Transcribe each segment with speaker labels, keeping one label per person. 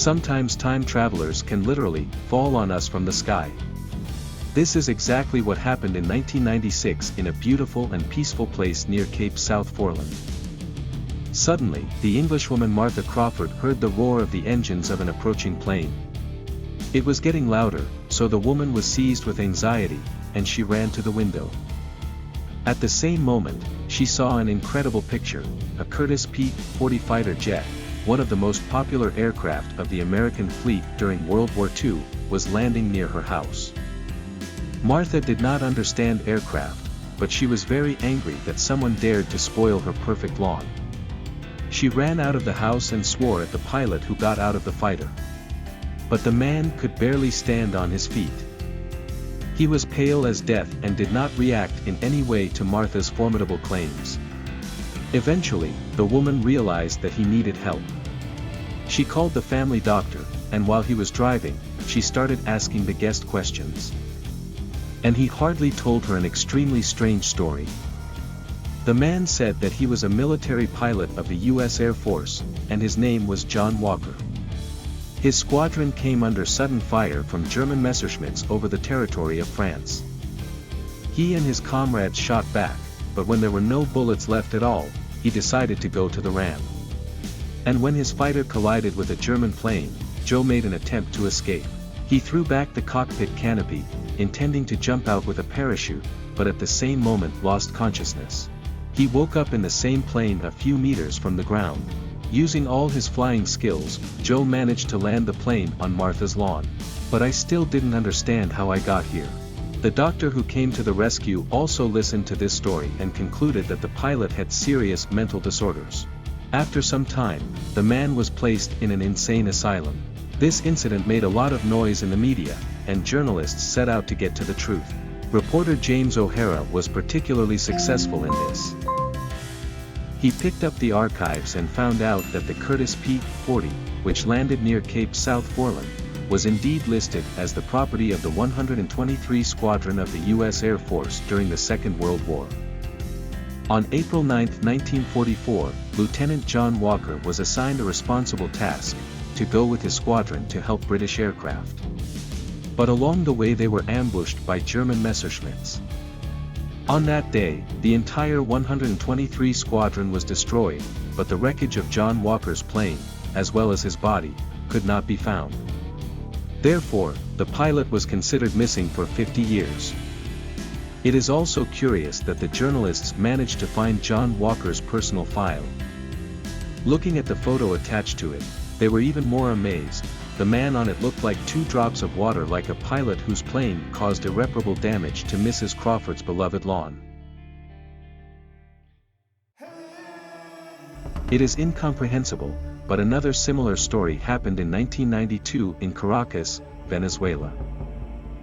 Speaker 1: Sometimes time travelers can literally fall on us from the sky. This is exactly what happened in 1996 in a beautiful and peaceful place near Cape South Foreland. Suddenly, the Englishwoman Martha Crawford heard the roar of the engines of an approaching plane. It was getting louder, so the woman was seized with anxiety, and she ran to the window. At the same moment, she saw an incredible picture. A Curtiss P-40 fighter jet, one of the most popular aircraft of the American fleet during World War II, was landing near her house. Martha did not understand aircraft, but she was very angry that someone dared to spoil her perfect lawn. She ran out of the house and swore at the pilot who got out of the fighter. But the man could barely stand on his feet. He was pale as death and did not react in any way to Martha's formidable claims. Eventually, the woman realized that he needed help. She called the family doctor, and while he was driving, she started asking the guest questions. And he hardly told her an extremely strange story. The man said that he was a military pilot of the U.S. Air Force, and his name was John Walker. His squadron came under sudden fire from German Messerschmitts over the territory of France. He and his comrades shot back, but when there were no bullets left at all, he decided to go to the ram. And when his fighter collided with a German plane, Joe made an attempt to escape. He threw back the cockpit canopy, intending to jump out with a parachute, but at the same moment lost consciousness. He woke up in the same plane a few meters from the ground. Using all his flying skills, Joe managed to land the plane on Martha's lawn. But I still didn't understand how I got here. The doctor who came to the rescue also listened to this story and concluded that the pilot had serious mental disorders. After some time, the man was placed in an insane asylum. This incident made a lot of noise in the media, and journalists set out to get to the truth. Reporter James O'Hara was particularly successful in this. He picked up the archives and found out that the Curtiss P-40, which landed near Cape South Foreland, was indeed listed as the property of the 123 Squadron of the U.S. Air Force during the Second World War. On April 9, 1944, Lieutenant John Walker was assigned a responsible task, to go with his squadron to help British aircraft. But along the way they were ambushed by German Messerschmitts. On that day, the entire 123 Squadron was destroyed, but the wreckage of John Walker's plane, as well as his body, could not be found. Therefore, the pilot was considered missing for 50 years. It is also curious that the journalists managed to find John Walker's personal file. Looking at the photo attached to it, they were even more amazed. The man on it looked like 2 drops of water, like a pilot whose plane caused irreparable damage to Mrs. Crawford's beloved lawn. It is incomprehensible, but another similar story happened in 1992 in Caracas, Venezuela.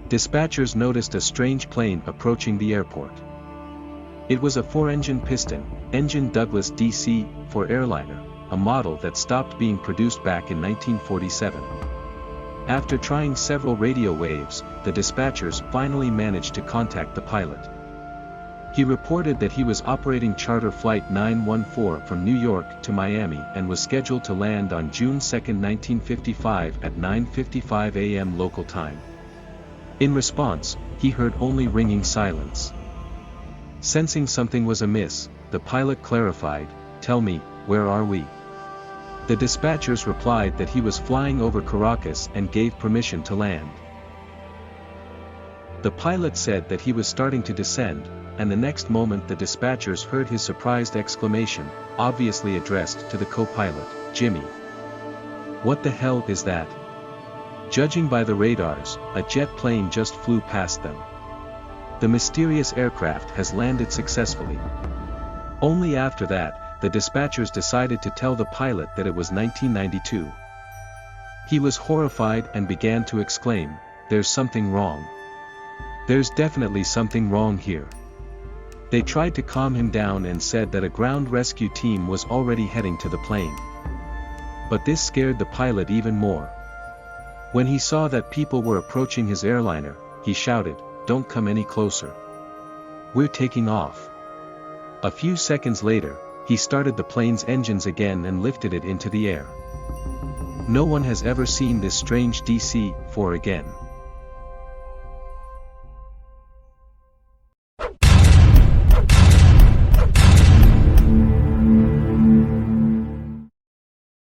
Speaker 1: Dispatchers noticed a strange plane approaching the airport. It was a 4-engine piston-engine Douglas DC-4 airliner, a model that stopped being produced back in 1947. After trying several radio waves, the dispatchers finally managed to contact the pilot. He reported that he was operating charter flight 914 from New York to Miami and was scheduled to land on June 2, 1955 at 9:55 a.m. local time. In response, he heard only ringing silence. Sensing something was amiss, the pilot clarified, "Tell me, where are we?" The dispatchers replied that he was flying over Caracas and gave permission to land. The pilot said that he was starting to descend, and the next moment the dispatchers heard his surprised exclamation, obviously addressed to the co-pilot, "Jimmy. What the hell is that?" Judging by the radars, a jet plane just flew past them. The mysterious aircraft has landed successfully. Only after that, the dispatchers decided to tell the pilot that it was 1992. He was horrified and began to exclaim, "There's something wrong. There's definitely something wrong here." They tried to calm him down and said that a ground rescue team was already heading to the plane. But this scared the pilot even more. When he saw that people were approaching his airliner, he shouted, "Don't come any closer. We're taking off." A few seconds later, he started the plane's engines again and lifted it into the air. No one has ever seen this strange DC-4 again.